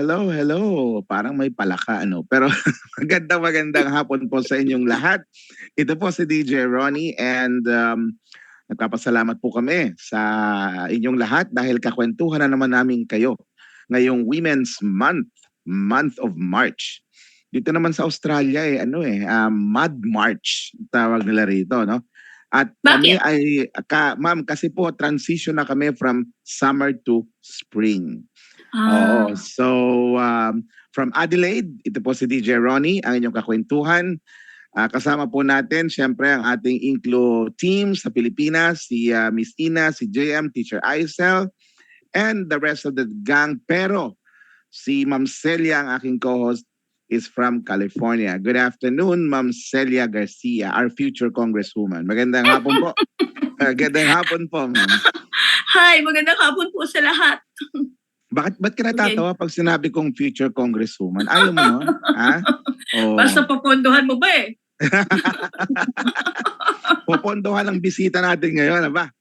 hello. Parang may palaka, ano? Pero magandang hapon po sa inyong lahat. Ito po si DJ Ronnie and nagpapasalamat po kami sa inyong lahat dahil kakwentuhan na naman namin kayo ngayong Women's month of March. Dito naman sa Australia Mad March tawag nila rito, no? At kami ay, ma'am, kasi po transition na kami from summer to spring. Oo. So, from Adelaide, ito po si DJ Ronnie, ang inyong kakwentuhan. Kasama po natin, syempre, ang ating Inklu team sa Pilipinas, si Miss Ina, si JM, Teacher Aisel, and the rest of the gang. Pero, si Ma'am Celia, ang aking co-host, is from California. Good afternoon, Ma'am Celia Garcia, our future congresswoman. Magandang hapon po. Magandang hapon po, ma'am. Hi, magandang hapon po sa lahat. Ba't ka natatawa pag sinabi kong future congresswoman? Ayaw mo nun? Ha? Oh. Basta papondohan mo ba eh? Popondohan ang bisita natin ngayon, ba?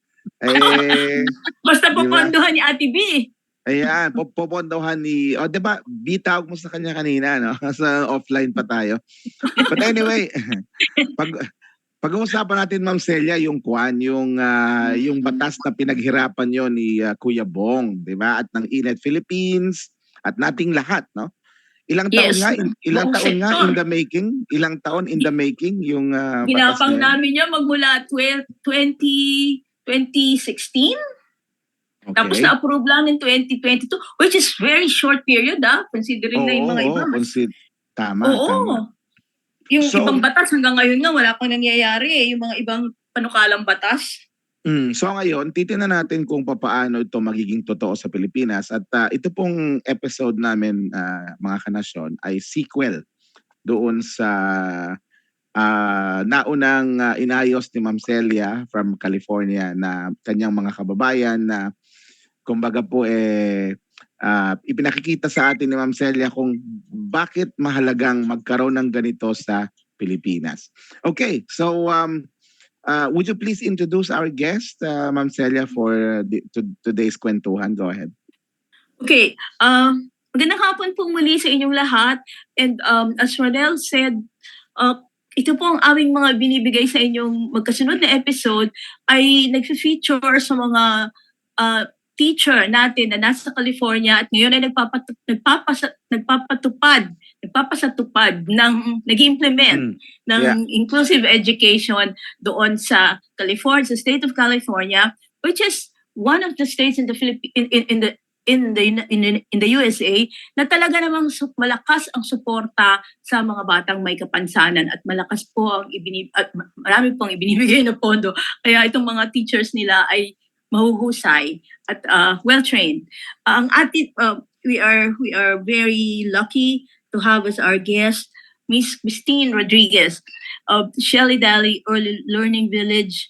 Basta popondohan ni Ate B. Ayan, popondohan ni... O, diba, bitawag mo sa kanya kanina, no? Sa offline pa tayo. But anyway, pag-uusapan natin, Ma'am Celia, yung batas na pinaghirapan yon ni Kuya Bong, di ba? At ng Inet Philippines, at nating lahat, no? Ilang taon nga in the making? Ilang taon in the making yung batas na Ginapang namin yan magmula 2016. Okay. Tapos na-approve lang in 2022, which is very short period, considering na yung mga iba. Tama. Yung ibang batas hanggang ngayon nga wala pang nangyayari yung mga ibang panukalang batas. So ngayon, titingnan natin kung paano ito magiging totoo sa Pilipinas. At ito pong episode namin, mga kanasyon, ay sequel doon sa naunang inayos ni Ma'am Celia from California na kanyang mga kababayan na kumbaga po ipinakikita sa atin ni Ma'am Celia kung bakit mahalagang magkaroon ng ganito sa Pilipinas. Okay, so would you please introduce our guest, Ma'am Celia, for today's kwentuhan? Go ahead. Okay, magandang hapon po muli sa inyong lahat. And as Rodel said, ito po ang aming mga binibigay sa inyong magkasunod na episode ay nag-feature sa mga teacher natin na nasa California at ngayon ay nagpapasatupad ng nag-implement ng inclusive education doon sa California, sa state of California, which is one of the states in the in the USA na talaga namang malakas ang suporta sa mga batang may kapansanan at malakas po ang marami pong ibinibigay na pondo. Kaya itong mga teachers nila ay mahuhusay at well-trained. We are very lucky to have as our guest Miss Christine Rodriguez of Shelly Dally Early Learning Village,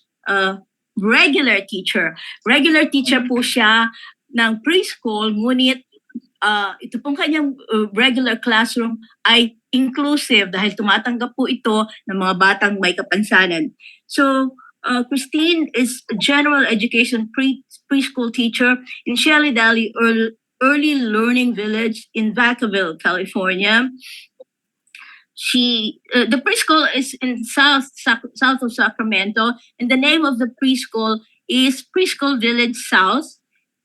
regular teacher. Regular teacher po siya ng preschool, ngunit ito pong kanyang regular classroom ay inclusive dahil tumatanggap po ito ng mga batang may kapansanan. So, Christine is a general education preschool teacher in Shelly Dally Early Learning Village in Vacaville, California. The preschool is in south of Sacramento, and the name of the preschool is Preschool Village South.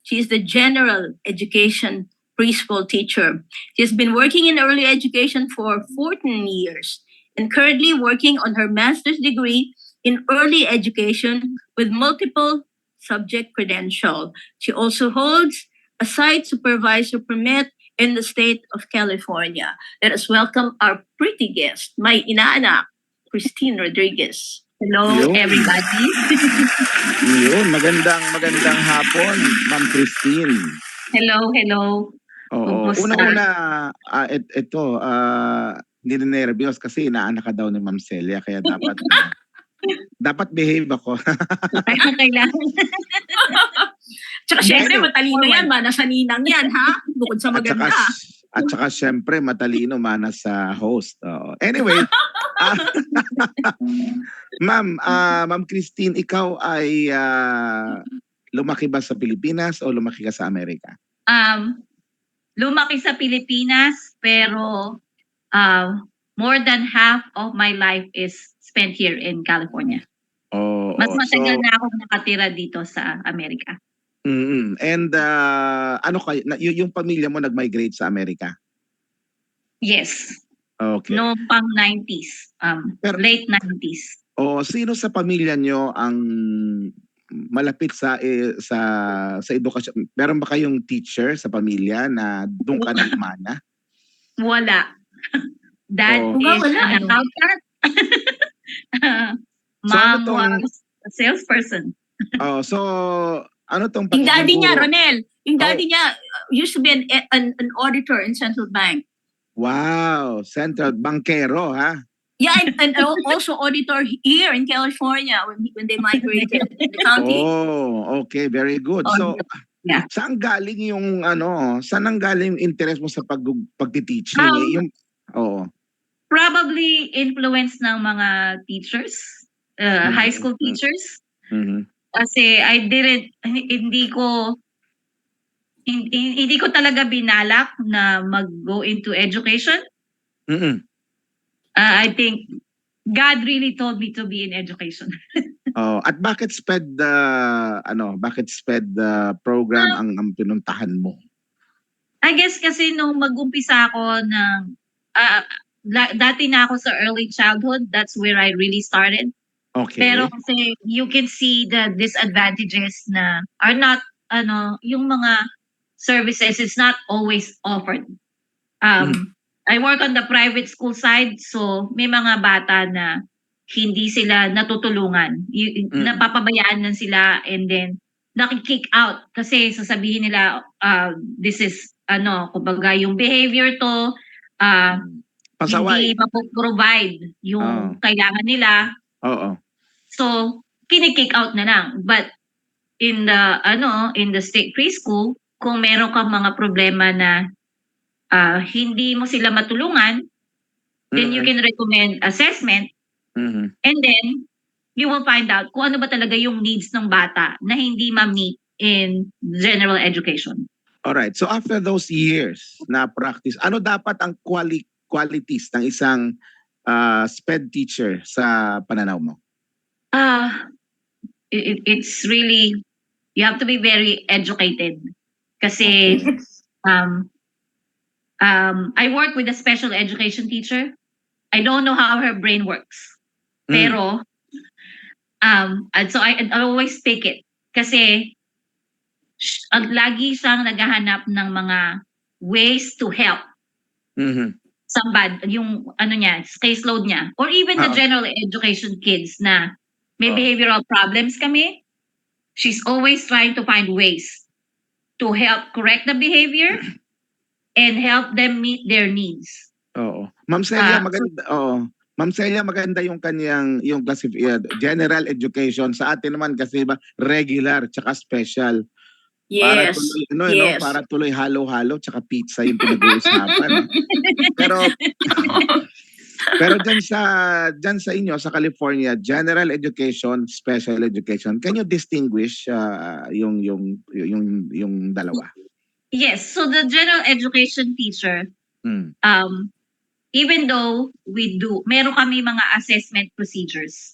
She is the general education preschool teacher. She has been working in early education for 14 years and currently working on her master's degree in early education with multiple subject credential. She also holds a site supervisor permit in the state of California. Let us welcome our pretty guest, my inaanak, Christine Rodriguez. Hello, everybody. Yun, magandang hapon, Ma'am Christine. Hello. Oo, una-una, ninenervyos kasi inaanak ka daw ni Ma'am Celia, kaya dapat behave ako. Kailangan. Tsaka syempre, matalino yan, mana sa ninang yan, ha? Bukod sa maganda. At saka syempre, matalino, mana sa host. Anyway, Ma'am Christine, ikaw ay lumaki ba sa Pilipinas o lumaki ka sa Amerika? lumaki sa Pilipinas, pero more than half of my life is spent here in California. Oo. Mas matagal So, na akong nakatira dito sa Amerika. and ano kayo, yung pamilya mo nag-migrate sa Amerika? Yes. Okay. Noong pang 90s, Pero- late 90s. O sino sa pamilya nyo ang malapit sa edukasyon? Meron ba kayong teacher sa pamilya na doon ka nagmana? Wala. Dad Oh. is Wala, an accountant. ano Mom tong- was a salesperson. Oh, so ano tong Yung daddy pagiging niya, guro? Ronel, yung daddy niya used to be an auditor in Central Bank. Wow, central bankero, ha? Yeah, and also auditor here in California when they migrated in the county. Oh, okay, very good. So, Yeah. saan galing yung saan ang galing yung interest mo sa pagti-teaching? Probably influence ng mga teachers, high school teachers. Mhm. Kasi hindi ko talaga binalak na mag-go into education. Mhm. I think God really told me to be in education. At bakit SPED program ang pinuntahan mo? I guess kasi nung mag-umpisa ako dati na ako sa early childhood, that's where I really started. Okay. Pero kasi you can see the disadvantages na are not, yung mga services is not always offered. I work on the private school side, so may mga bata na hindi sila natutulungan. Napapabayaan lang sila and then naki-kick out kasi sasabihin nila this is kumbaga yung behavior to Pasaway. hindi mapoprovide yung kailangan nila. Oo. So kini-kick out na lang. But in the state preschool, kung meron kang mga problema na hindi mo sila matulungan, then you can recommend assessment, and then you will find out kung ano ba talaga yung needs ng bata na hindi ma-meet in general education. Alright. So after those years na practice, ano dapat ang qualities ng isang SPED teacher sa pananaw mo? It's really, you have to be very educated. Kasi I work with a special education teacher. I don't know how her brain works. Pero, and so I always take it. Kasi, lagi siyang naghahanap ng mga ways to help somebody, yung caseload niya. Or even the general education kids na may behavioral problems kami. She's always trying to find ways to help correct the behavior and help them meet their needs. Oo. Ma'am Celia, maganda. Ma'am Celia, maganda yung kanyang general education. Sa atin naman kasi regular tsaka special. Yes. Para tuloy halo-halo tsaka pizza yung pinag-uusapan. Pero dyan sa inyo sa California, general education, special education, can you distinguish yung dalawa? Yes, so the general education teacher, even though meron kami mga assessment procedures.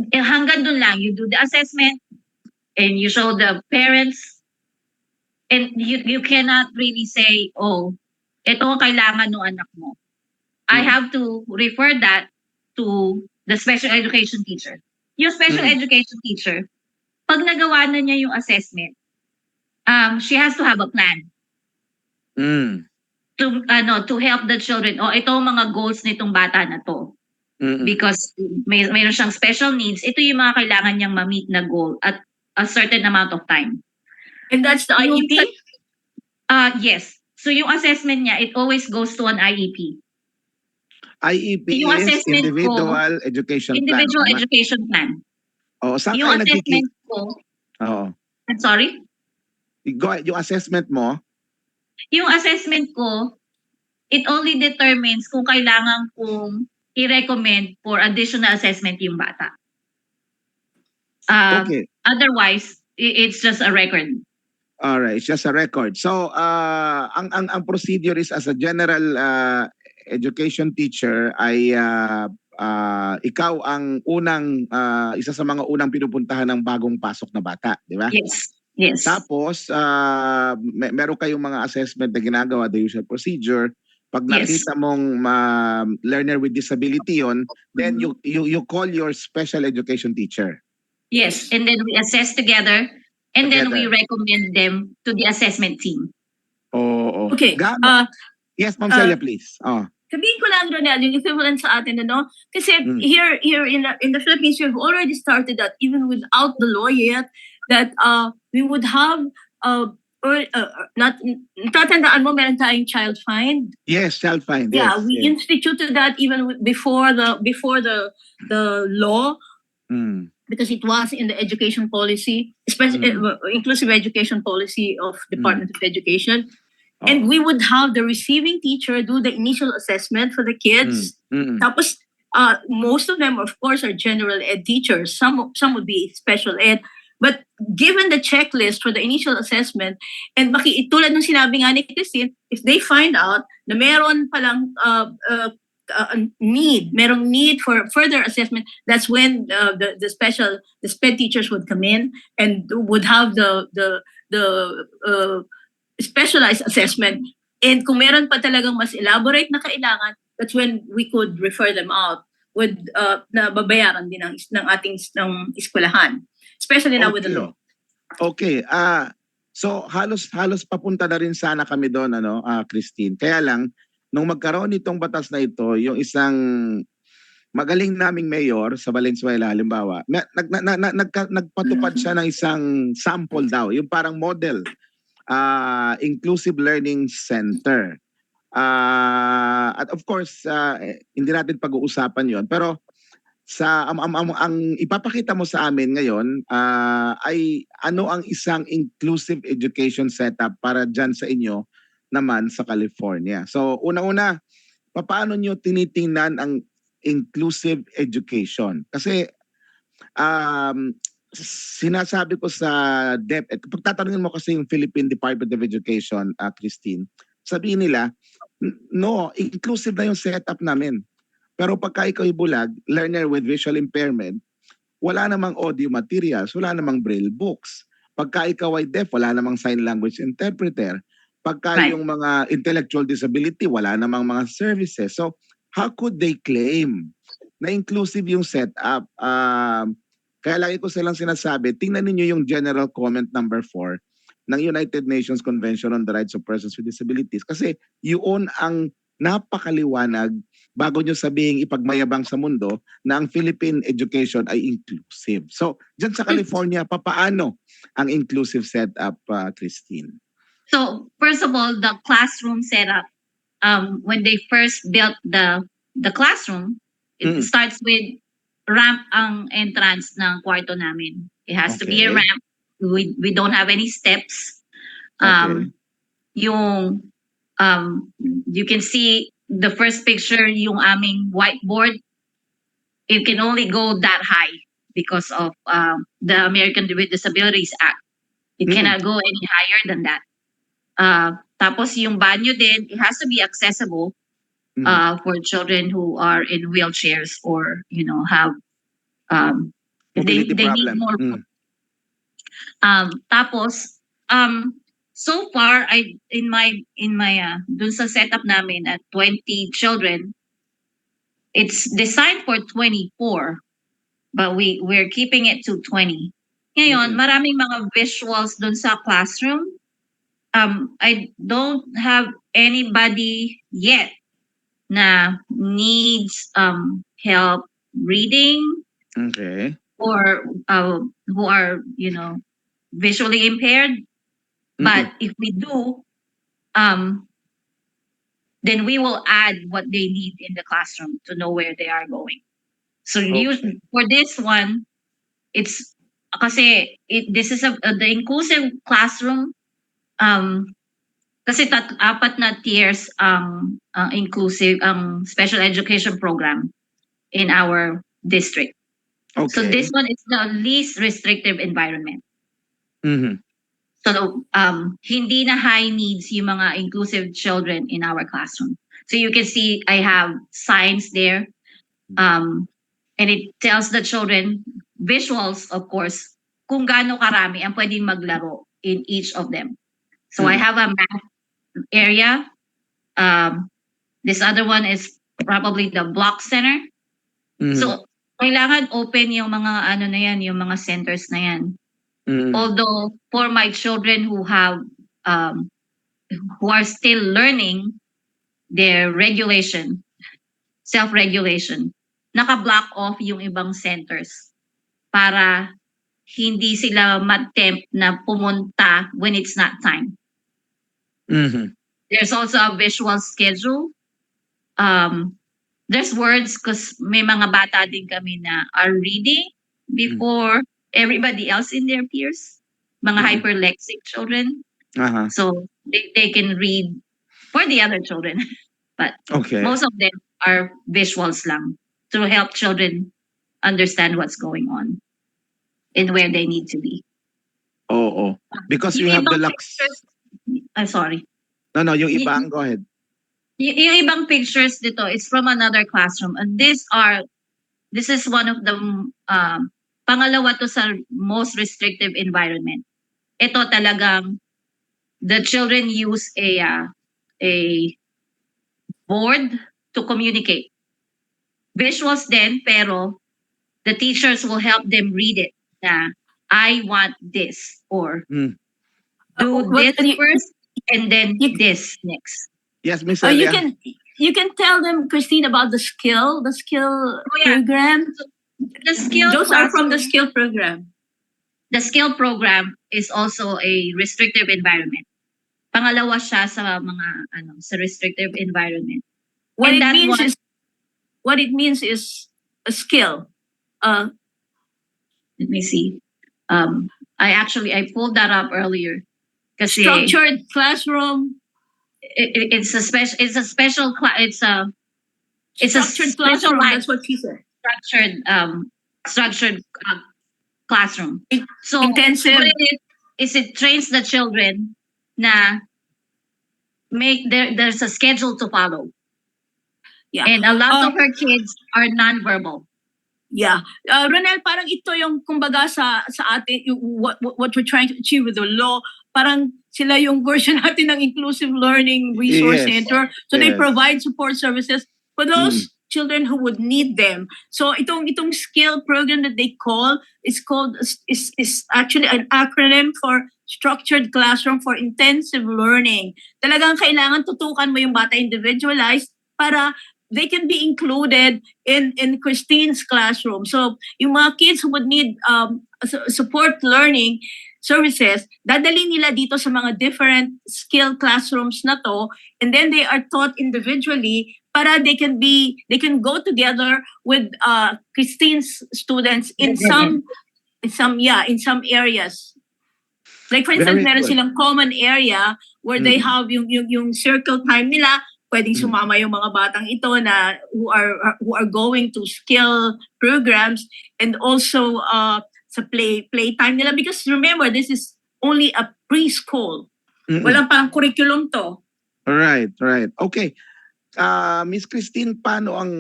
Hanggang dun lang, you do the assessment and you show the parents, and you cannot really say, ito ang kailangan ng anak mo. I have to refer that to the special education teacher. Yung special education teacher, pag nagawa na niya yung assessment, she has to have a plan to help the children. Ito ang mga goals nitong bata na to. Because mayroon siyang special needs, ito yung mga kailangan niyang ma-meet na goal at a certain amount of time. And that's the IEP? Yes. So yung assessment niya, it always goes to an IEP. IEP yung is assessment Individual Education Plan. Individual Education Plan. Saan yung kayo assessment ko, I'm sorry? Yung assessment mo? Yung assessment ko, it only determines kung kailangan kong i-recommend for additional assessment yung bata. Okay. Otherwise, it's just a record. Alright, it's just a record. So, ang procedure is as a general education teacher ay ikaw ang isa sa mga unang pinupuntahan ng bagong pasok na bata, di ba? Yes. Yes. Tapos, meron kayong mga assessment na ginagawa, the usual procedure. Pag Yes. nakita mong learner with disability yon, then you call your special education teacher. Yes. And then we assess together, and then we Together. recommend them to the assessment team. Oo. Okay. Yes, Ma'am Celia, please. Sabihin ko lang, Ronel, yung equivalent sa atin, ano? Kasi here in the Philippines, we've already started that even without the law yet, that we would have natatandaan mo, meron tayong child find. Yes, child find. Yeah, yes, we yes. instituted that even before the law, because it was in the education policy, especially inclusive education policy of Department of Education. And we would have the receiving teacher do the initial assessment for the kids. Tapos, most of them, of course, are general ed teachers. Some would be special ed. But given the checklist for the initial assessment, and tulad ng sinabi nga ni Christine, if they find out na meron palang merong need for further assessment, that's when the SPED teachers would come in and would have the specialized assessment. And kung meron pa talagang mas elaborate na kailangan, that's when we could refer them out with na babayaran din ng ating eskwelahan, especially now with the law. Okay. So halos papunta na rin sana kami doon, Christine. Kaya lang nung magkaroon itong batas na ito, yung isang magaling naming mayor sa Valenzuela, halimbawa, nagpatupad siya ng isang sample daw, yung parang model, inclusive learning center. At of course, hindi natin pag-uusapan yon, pero ang ipapakita mo sa amin ngayon ay ano ang isang inclusive education setup para dyan sa inyo naman sa California. So una-una, paano nyo tinitingnan ang inclusive education? Kasi sinasabi ko sa DepEd, pagtatanungin mo kasi yung Philippine Department of Education, Christine, sabihin nila, no, inclusive na yung setup namin. Pero pagka ikaw bulag, learner with visual impairment, wala namang audio materials, wala namang braille books. Pagka ikaw ay deaf, wala namang sign language interpreter. Pagka yung mga intellectual disability, wala namang mga services. So, how could they claim na inclusive yung setup? Kaya lagi ko silang sinasabi, tingnan niyo yung general comment number 4 ng United Nations Convention on the Rights of Persons with Disabilities. Kasi yun ang napakaliwanag bago nyo sabihin ipagmayabang sa mundo na ang Philippine education ay inclusive. So, dyan sa California, papaano ang inclusive setup, Christine? So, first of all, the classroom setup, when they first built the classroom, it starts with ramp ang entrance ng kwarto namin. It has to be a ramp. We don't have any steps. You can see the first picture, yung aming whiteboard. It can only go that high because of the American with Disabilities Act. It cannot go any higher than that. Tapos yung banyo din, it has to be accessible for children who are in wheelchairs or have they need more. Tapos so far in my dun sa setup namin at 20 children, it's designed for 24, but we're keeping it to 20. Ngayon, maraming mga visuals dun sa classroom. I don't have anybody yet na needs help reading, or who are visually impaired. But if we do, then we will add what they need in the classroom to know where they are going. So for this one, it's kasi this is the inclusive classroom. Kasi apat na tiers ang inclusive special education program in our district. So this one is the least restrictive environment. So hindi na high needs yung mga inclusive children in our classroom. So you can see I have signs there. And it tells the children, visuals of course, kung gaano karami ang pwedeng maglaro in each of them. So I have a math area. This other one is probably the block center. So kailangan open yung mga ano na yan, yung mga centers na yan. Although for my children who have who are still learning their regulation, self-regulation, naka-block off yung ibang centers para hindi sila ma-tempt na pumunta when it's not time. There's also a visual schedule. There's words because may mga bata din kami na are reading before everybody else in their peers. Mga hyperlexic children. So they can read for the other children. But most of them are visuals lang to help children understand what's going on and where they need to be. Because you have the lux. Sorry. No, yung ibang, go ahead. Yung ibang pictures dito is from another classroom, and this is one of the pangalawa to sa most restrictive environment. Ito talagang the children use a board to communicate. Visuals din, pero the teachers will help them read it. Na I want this, or do this first and then this next. Yes, Miss you Elia. can tell them, Christine, about the skill program. The skill Those are from the skill program. The skill program is also a restrictive environment. Pangalawa siya sa mga sa restrictive environment. What it means is a skill. Let me see. I pulled that up earlier. Kasi structured classroom. It's a special classroom. That's what she said. Structured classroom. So intensive. What it trains the children na there's a schedule to follow. Yeah. And a lot of our kids are nonverbal. Yeah. Ronel, parang ito yung kumbaga sa atin, what we're trying to achieve with the law, parang sila yung version natin ng Inclusive Learning Resource Center. So they provide support services for those children who would need them. So itong skill program that they call is actually an acronym for Structured Classroom for Intensive Learning. Talagang kailangan tutukan mo yung bata individualized para they can be included in Christine's classroom. So yung mga kids who would need support learning services, dadali nila dito sa mga different skill classrooms na to, and then they are taught individually para they can go together with Christine's students in some areas. Like for instance, meron silang common area where they have yung circle time nila. Pwedeng sumama yung mga batang ito na who are going to skill programs, and also sa playtime nila, because remember, this is only a preschool. Walang parang curriculum to. Right. Okay. Miss Christine, paano ang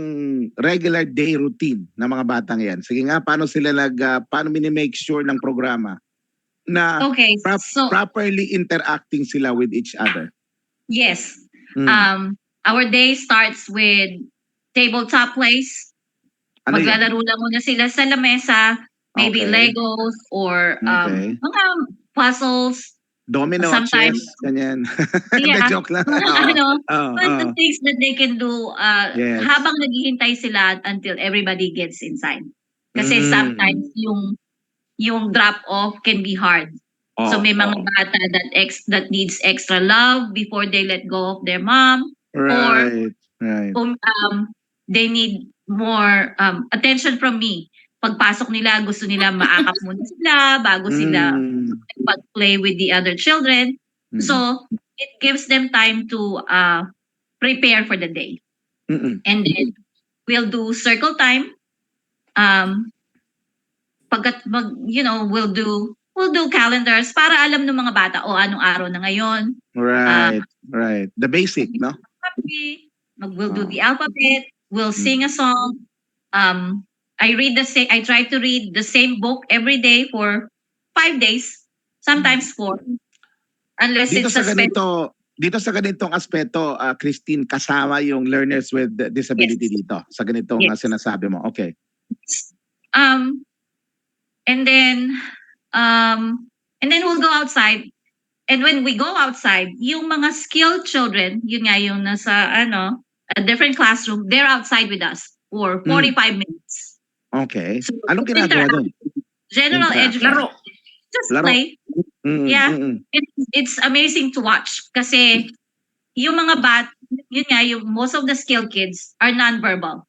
regular day routine ng mga batang yan? Sige nga, paano minimake sure ng programa na properly interacting sila with each other? Yes. Our day starts with tabletop plays. Maglalaro lang muna sila sa lamesa, maybe Legos or mga puzzles. Domino, sometimes, chess, ganyan. Yeah. Joke lang. The things that they can do habang naghihintay sila until everybody gets inside. Kasi sometimes yung drop off can be hard. So may mga bata that needs extra love before they let go of their mom. Right. They need more attention from me. Pagpasok nila, gusto nila maakap muna sila bago sila pag-play with the other children. So it gives them time to prepare for the day. And then we'll do circle time. We'll do we'll do calendars para alam ng mga bata, anong araw na ngayon. Right, right. The basic, no? We'll do the alphabet, we'll sing a song. I try to read the same book every day for 5 days, sometimes 4. Unless Dito it's sa a ganito, dito sa ganitong aspeto, Christine, kasama yung learners with disability Yes. dito sa ganitong Yes. sinasabi mo. Okay. And then we'll go outside. And when we go outside, yung mga skilled children, yun nga yung nasa a different classroom, they're outside with us for 45 minutes. Okay. So, Anong ginagawa doon? General education. Laro. Just Laro. play. Yeah. It's amazing to watch kasi yung mga yun nga, yung most of the skilled kids are non-verbal.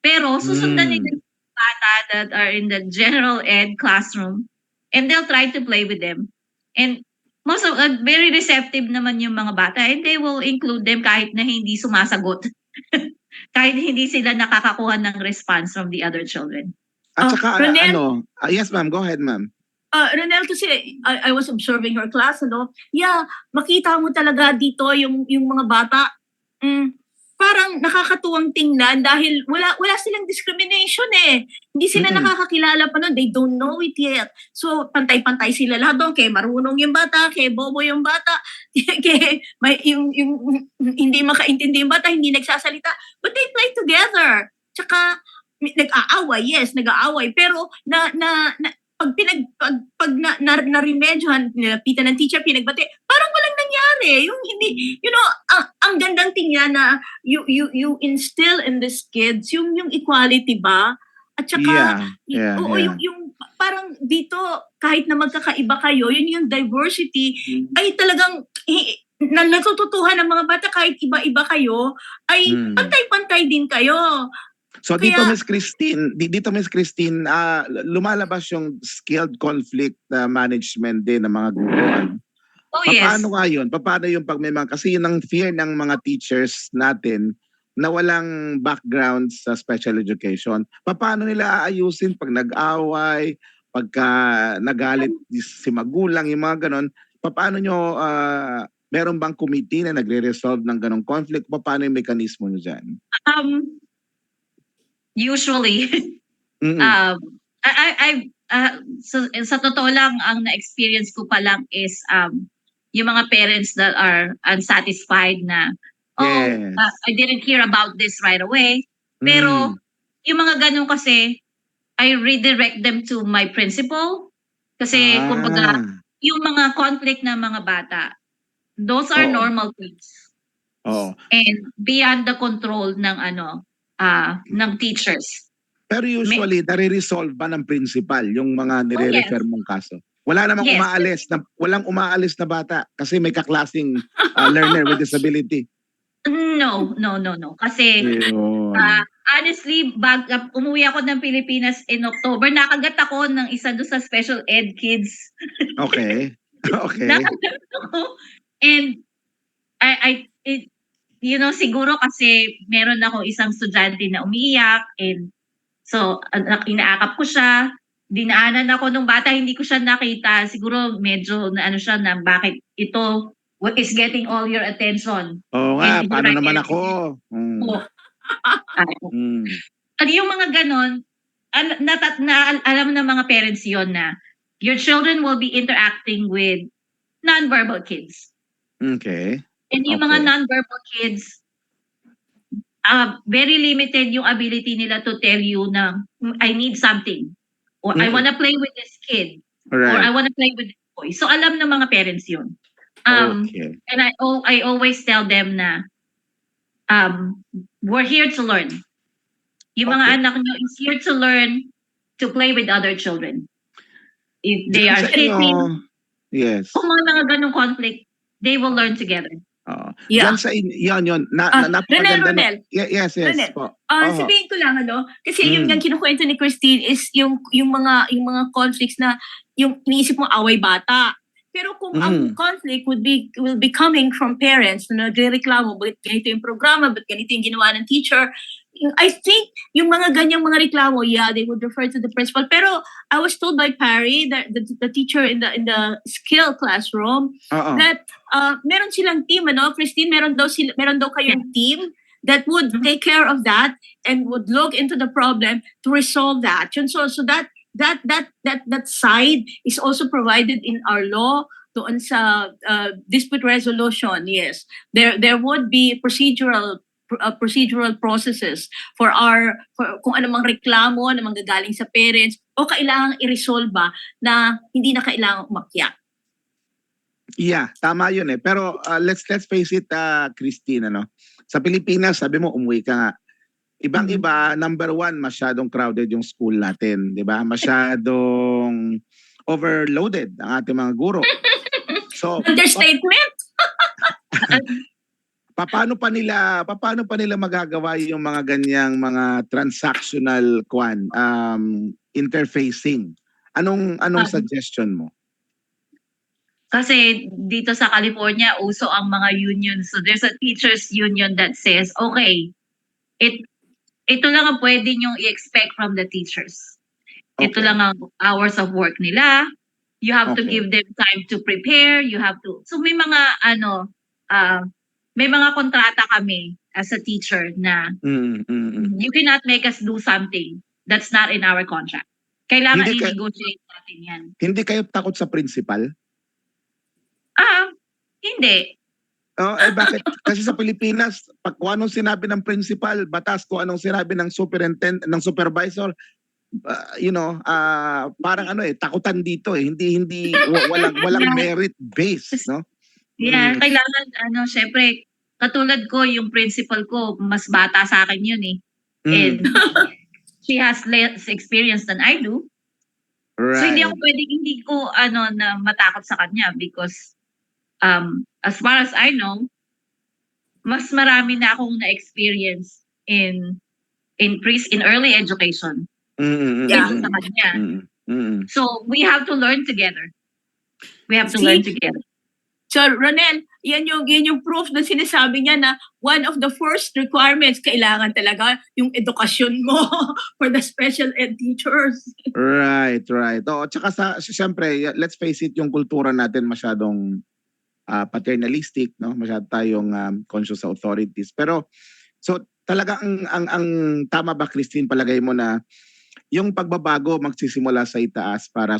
Pero susundan nila yung bata that are in the general ed classroom and they'll try to play with them. And very receptive naman yung mga bata and they will include them kahit na hindi sumasagot. Kahit hindi sila nakakakuha ng response from the other children. At saka Ronel? yes ma'am, go ahead ma'am. Ronel, kasi I was observing her class, yeah, makita mo talaga dito yung mga bata, parang nakakatuwang tingnan dahil wala silang discrimination eh. Hindi sila nakakakilala pa nun. They don't know it yet. So, pantay-pantay sila lahat doon. Kaya marunong yung bata, kaya bobo yung bata, kaya yung hindi makaintindi yung bata, hindi nagsasalita. But they play together. Tsaka, nag-aaway, yes, nag-aaway. Pero, pag na-remedyohan, nilapitan ng teacher, pinagbati, parang walang nangyari. Yung hindi, ang gandang tingnan na you instill in these kids yung equality ba? At saka, yung parang dito, kahit na magkakaiba kayo, yun yung diversity, ay talagang, natututuhan ng mga bata kahit iba-iba kayo, ay pantay-pantay din kayo. So dito Miss Christine, lumalabas yung skilled conflict management din ng mga guro. Yes. Paano nga yun? Paano yung pag may mga, kasi yun ang fear ng mga teachers natin na walang background sa special education. Paano nila aayusin pag nag-away, pagka nagalit si magulang, yung mga ganon? Paano nyo, meron bang committee na nagre-resolve ng ganong conflict? Paano yung mekanismo nyo dyan? Usually, so, sa totoo lang, ang na-experience ko pa lang is yung mga parents that are unsatisfied na, I didn't hear about this right away. Pero, yung mga ganun kasi, I redirect them to my principal. Kasi, kumbaga, yung mga conflict ng mga bata, those are normal things. And beyond the control ng ng teachers. Pero usually, nare-resolve ba ng principal yung mga nire-refer mong kaso? Wala namang walang umaalis na bata kasi may kaklasing learner with disability. No. Kasi, honestly, umuwi ako ng Pilipinas in October, nakagat ako ng isa doon sa special ed kids. Okay. Nakagat ako. And, siguro kasi meron ako isang estudyante na umiiyak and so inaakap ko siya, dinaanan ako nung bata, hindi ko siya nakita, siguro medyo siya na bakit ito is getting all your attention. Oo nga, paano naman ako? At yung mga ganon, alam ng mga parents yon na your children will be interacting with non-verbal kids. Okay. And yung mga non-verbal kids, very limited yung ability nila to tell you na I need something or I want to play with this kid or I want to play with this boy. So alam ng mga parents yun. And I always tell them na we're here to learn. Yung mga anak nyo is here to learn to play with other children. If they are hitting, kung mga ganong conflict, they will learn together. Yan sa yun. Ronel. Yes Ronel, po. sabihin ko lang kasi yung kinukwento ni Christine is yung mga conflicts na yung iniisip mo away bata. Pero kung ang conflict will be coming from parents na nagrereklamo, bakit ganito yung programa, bakit ganito yung ginawa ng teacher, I think yung mga ganyang mga reklamo, yeah, they would refer to the principal. Pero I was told by Perry, the teacher in the skill classroom, Oo. that meron silang team, ano, Christine, meron daw kayong team that would take care of that and would look into the problem to resolve that. Yun, so that side is also provided in our law doon sa dispute resolution. Yes, there would be procedural processes for kung anumang reklamo na manggagaling sa parents o kailangang i-resolve na hindi na kailangang umakyat. Yeah, tama yun eh. Pero let's face it, Christine, ano? Sa Pilipinas, sabi mo, umuwi ka nga. Ibang-iba, number one, masyadong crowded yung school natin, di ba? Masyadong overloaded ang ating mga guro. So, Understatement? paano pa nila magagawa yung mga ganyang mga transactional interfacing? Anong suggestion mo? Kasi dito sa California, uso ang mga union. So there's a teachers union that says, okay, ito lang ang pwede niyong i-expect from the teachers. Ito Okay. lang ang hours of work nila. You have to Okay. give them time to prepare. You have to. So may mga may mga kontrata kami as a teacher na you cannot make us do something that's not in our contract. Kailangan i-negotiate natin yan. Hindi kayo takot sa principal? Hindi. Bakit? Kasi sa Pilipinas, kung anong sinabi ng principal, batas, kung anong sinabi ng superintendent, ng supervisor, parang takutan dito eh. Hindi walang merit base, no? Yeah, kailangan syempre katulad ko yung principal ko, mas bata sa akin yun eh. And she has less experience than I do. Right. So hindi ko na matakot sa kanya because as far as I know, mas marami na akong na-experience in early education. Yeah. Sa kanya. So we have to learn together. We have to learn together. So Ronel, yan yung proof na sinasabi niya na one of the first requirements, kailangan talaga yung edukasyon mo for the special ed teachers. Right. Tsaka siyempre, let's face it, yung kultura natin masyadong paternalistic, no? Masyado tayong conscious sa authorities. Pero so talaga ang tama ba, Christine, palagay mo na yung pagbabago magsisimula sa itaas para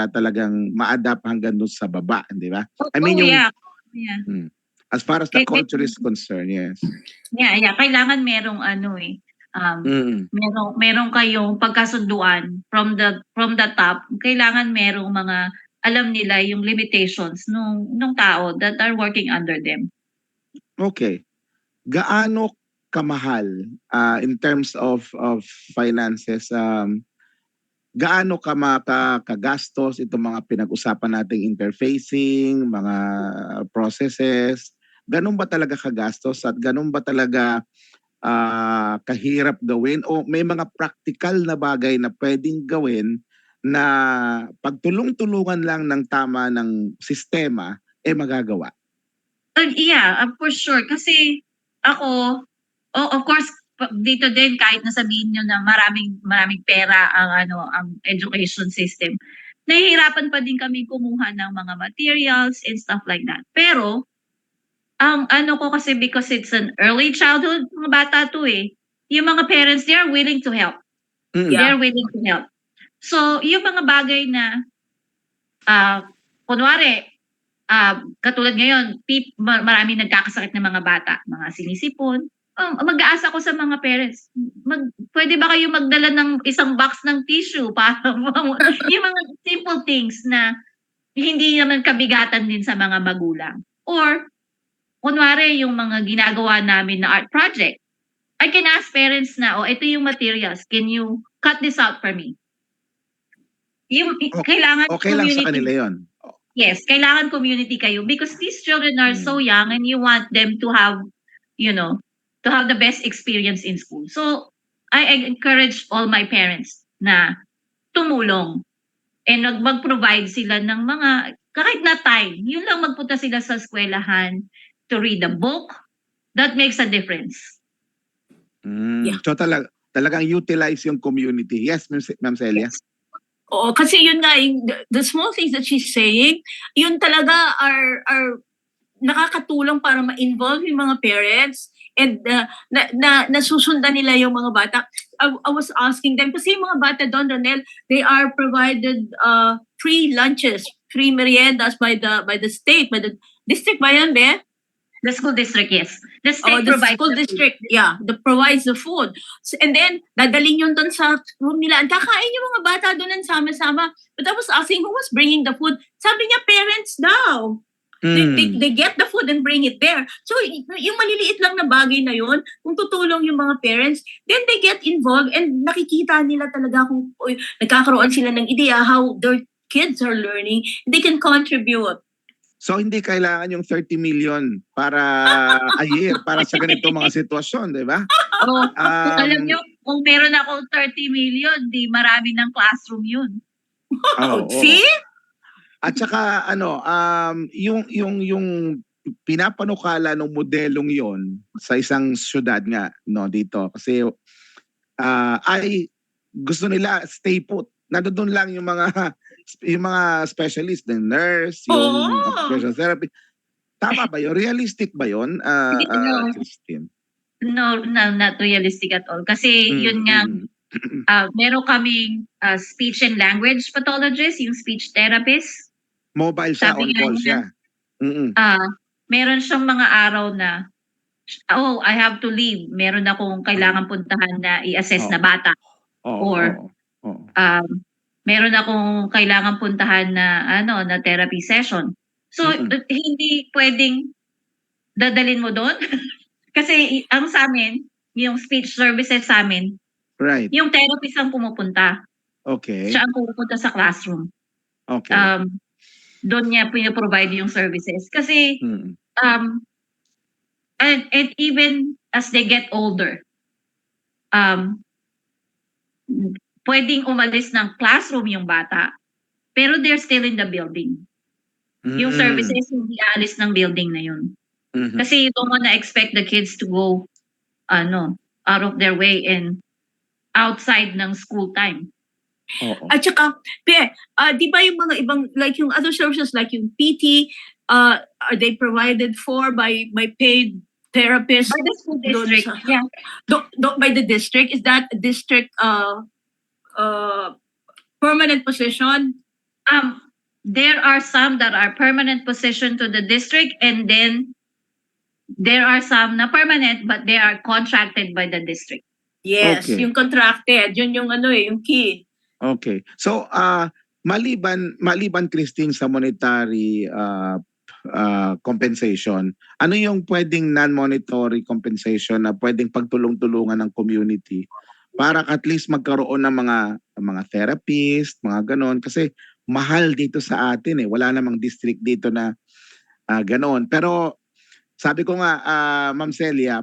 talagang ma-adapt hanggang doon sa baba, di ba? Yeah. As far as the culture is concerned, yes. Yeah. Kailangan merong merong kayong pagkasunduan from the top. Kailangan merong mga alam nila yung limitations nung tao that are working under them. Okay. Gaano kamahal in terms of finances? Gaano kagastos itong mga pinag-usapan nating interfacing, mga processes? Ganun ba talaga kagastos at ganun ba talaga kahirap gawin? O may mga practical na bagay na pwedeng gawin na pagtulong-tulungan lang ng tama ng sistema magagawa? Yeah, for sure. Kasi ako, of course, dito din kahit nasabihin nyo na maraming pera ang education system, nahihirapan pa din kami kumuha ng mga materials and stuff like that. Pero ang ko kasi because it's an early childhood, mga bata to eh. Yung mga parents, they are willing to help. They're willing to help. So, yung mga bagay na kunwari, katulad ngayon, marami nagkakasakit ng mga bata, mga sinisipon. Mag-aasa ko sa mga parents, pwede ba kayo magdala ng isang box ng tissue para yung mga simple things na hindi naman kabigatan din sa mga magulang. Or, kunwari yung mga ginagawa namin na art project, I can ask parents na, ito yung materials, can you cut this out for me? Kailangan okay lang sa kanila yun. Yes, kailangan community kayo because these children are so young and you want them to have, to have the best experience in school. So, I encourage all my parents na tumulong and mag-provide sila ng mga, kahit na time, yun lang magpunta sila sa eskwelahan to read a book, that makes a difference. Yeah. So talagang utilize yung community. Yes, Ma'am Celia? Yes. Oo, kasi yun nga, the small things that she's saying, yun talaga are nakakatulong para ma-involve yung mga parents and nasusundan nila yung mga bata. I was asking them, kasi yung mga bata doon, Ronel, they are provided free lunches, free meriendas by the state, by the district ba yan, Be? The school district, yes. The state The provides school the food. district, provides the food. And then, dadalhin yun doon sa room nila. Kakain yung mga bata doon ng sama-sama. But I was asking, who was bringing the food? Sabi niya, parents daw. They get the food and bring it there. So, yung maliliit lang na bagay na yun, kung tutulong yung mga parents, then they get involved and nakikita nila talaga kung nagkakaroon sila ng idea how their kids are learning. They can contribute. So hindi kailangan yung 30 million para a year para sa ganito mga sitwasyon, di ba? Alam nyo, kung meron ako 30 million, di marami ng classroom yun. See? At saka yung pinapanukala ng modelong yon sa isang syudad nga dito kasi ay gusto nila stay put. Nandoon lang yung mga specialist, the nurse, yung occupational therapy. Tama ba yun? Realistic ba yun, Christine? No, not realistic at all. Kasi yun nga, meron kaming speech and language pathologist, yung speech therapist. Mobile siya, on call siya. Meron siyang mga araw na, I have to leave. Meron akong kailangan puntahan na i-assess na bata. Meron akong kailangan puntahan na na therapy session. So hindi pwedeng dadalin mo doon kasi ang sa amin, yung speech services sa amin, right. Yung therapist ang pumupunta. Okay. Siya ang pumupunta sa classroom. Okay. Doon niya pinaprovide yung services kasi and even as they get older, pwedeng umalis ng classroom yung bata, pero they're still in the building. Yung services hindi aalis ng building na yun. Kasi you don't wanna expect the kids to go out of their way and outside ng school time. At saka, di ba yung mga ibang, like yung other services, like yung PT, are they provided for by paid therapists? By the school district, yeah. By the district? Is that a district permanent position? There are some that are permanent position to the district, and then there are some na permanent but they are contracted by the district. Yes, yung contracted, yun yung yung key. Okay. So, maliban Christine sa monetary compensation, ano yung pwedeng non-monetary compensation na pwedeng pagtulong-tulungan ng community para at least magkaroon ng mga therapist, mga ganon, kasi mahal dito sa atin wala namang district dito na ganon. Pero sabi ko nga, Ma'am Celia,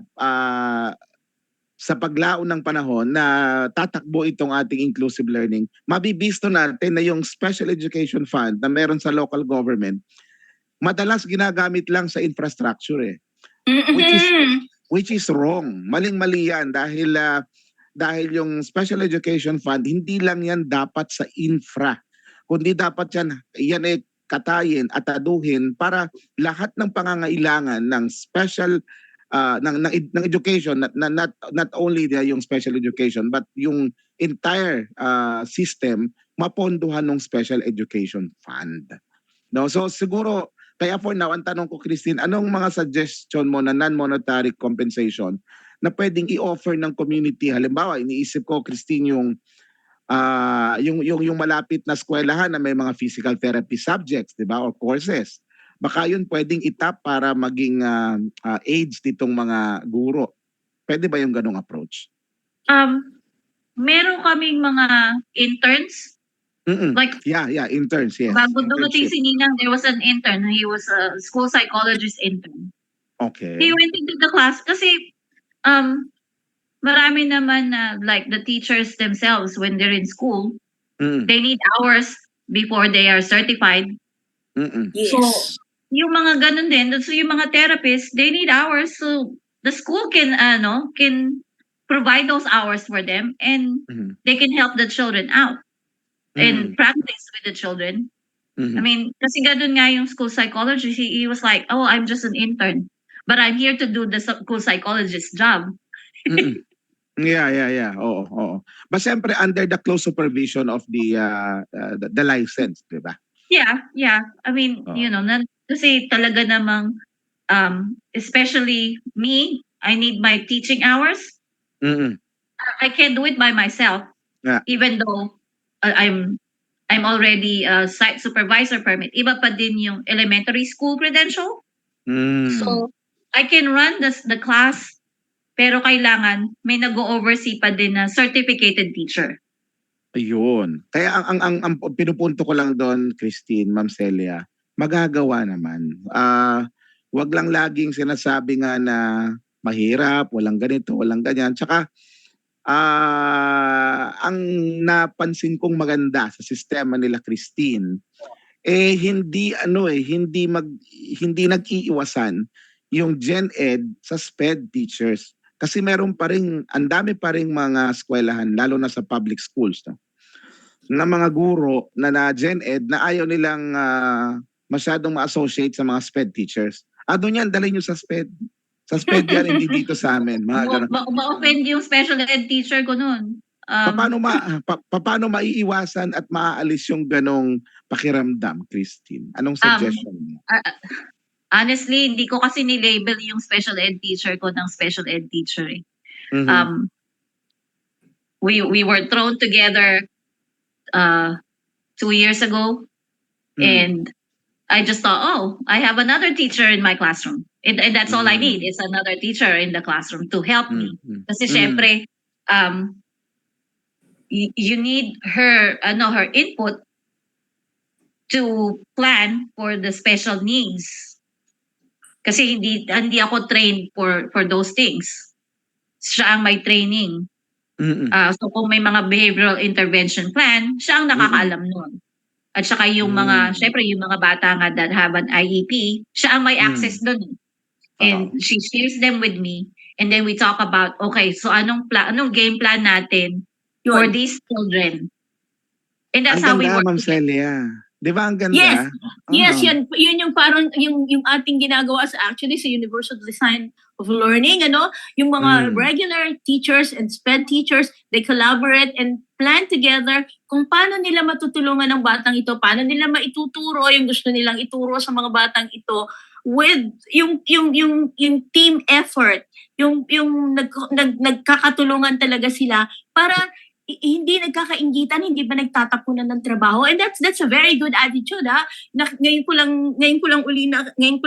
sa paglaon ng panahon na tatakbo itong ating inclusive learning, mabibisto natin na yung special education fund na meron sa local government, madalas ginagamit lang sa infrastructure which is wrong. Maling-mali yan dahil yung special education fund, hindi lang yan dapat sa infra, kundi dapat yan katayin at aduhin para lahat ng pangangailangan ng special ng education, not only yung special education but yung entire system mapondohan ng special education fund. So siguro kaya for now ang tanong ko, Christine, anong mga suggestion mo na non-monetary compensation na pwedeng i-offer ng community? Halimbawa, iniisip ko, Christine, yung malapit na eskwelahan na may mga physical therapy subjects, di ba, or courses. Baka yun pwedeng itap para maging aids ditong mga guro. Pwede ba yung ganong approach? Meron kaming mga interns. Like, interns, yes. Bago dumating si Ninang, there was an intern. He was a school psychologist intern. Okay. He went into the class kasi marami naman like the teachers themselves when they're in school, they need hours before they are certified. Yes. So, yung mga ganun din, so yung mga therapists, they need hours so the school can provide those hours for them, and Mhm. they can help the children out and Mhm. practice with the children. I Mhm. mean, kasi ganun nga yung school psychologist, he was like, oh, I'm just an intern, but I'm here to do the school psychologist job. Mm. Yeah. Oo, oo. But siyempre under the close supervision of the license, 'di ba? Yeah. I mean, Oo. kasi talaga namang, especially me, I need my teaching hours. Mm. I can't do it by myself, Yeah. even though I'm already a site supervisor permit. Iba pa din yung elementary school credential. Mm. So, I can run the class, pero kailangan may nag-o-oversee pa din na certificated teacher. Ayun. Kaya ang pinupunto ko lang doon, Christine, Ma'am Celia, magagawa naman. Wag lang laging sinasabi nga na mahirap, walang ganito, walang ganyan. Tsaka ang napansin kong maganda sa sistema nila, Christine, hindi nag-iiwasan yung Gen Ed sa SPED teachers. Kasi meron pa ring, ang dami pa ring mga eskwelahan, lalo na sa public schools, no? Na mga guro na Gen Ed na ayaw nilang masyadong ma-associate sa mga SPED teachers. Doon yan, dalhin nyo sa SPED. Sa SPED yan, hindi dito sa amin. Mga ganun. Ma-offend yung special ed teacher ko noon. Paano maiiwasan at maaalis yung ganong pakiramdam, Christine? Anong suggestion mo? Honestly, hindi ko kasi ni-label yung special ed teacher ko ng special ed teacher. Mhm. We were thrown together 2 years ago, and I just thought, oh, I have another teacher in my classroom. And that's all I need is another teacher in the classroom to help me. Kasi syempre, you need her input to plan for the special needs. Kasi hindi ako trained for those things. Siya ang may training. So kung may mga behavioral intervention plan, siya ang nakakaalam nun. At saka yung syempre yung mga bata nga that have an IEP, siya ang may access dun. And she shares them with me. And then we talk about, okay, so anong game plan natin for these children? And that's how Ang we ganda, work Ma'am together. Celia. Di ba ang Yes. ganda? Yes, yun yung parang yung ating ginagawa actually sa Universal Design of Learning, yung mga regular teachers and SPED teachers, they collaborate and plan together kung paano nila matutulungan ng batang ito, paano nila maituturo yung gusto nilang ituro sa mga batang ito with yung team effort, yung nagkakatulungan talaga sila para hindi nagkakaingitan, hindi ba nagtatapunan ng trabaho, and that's a very good attitude, ngayon ko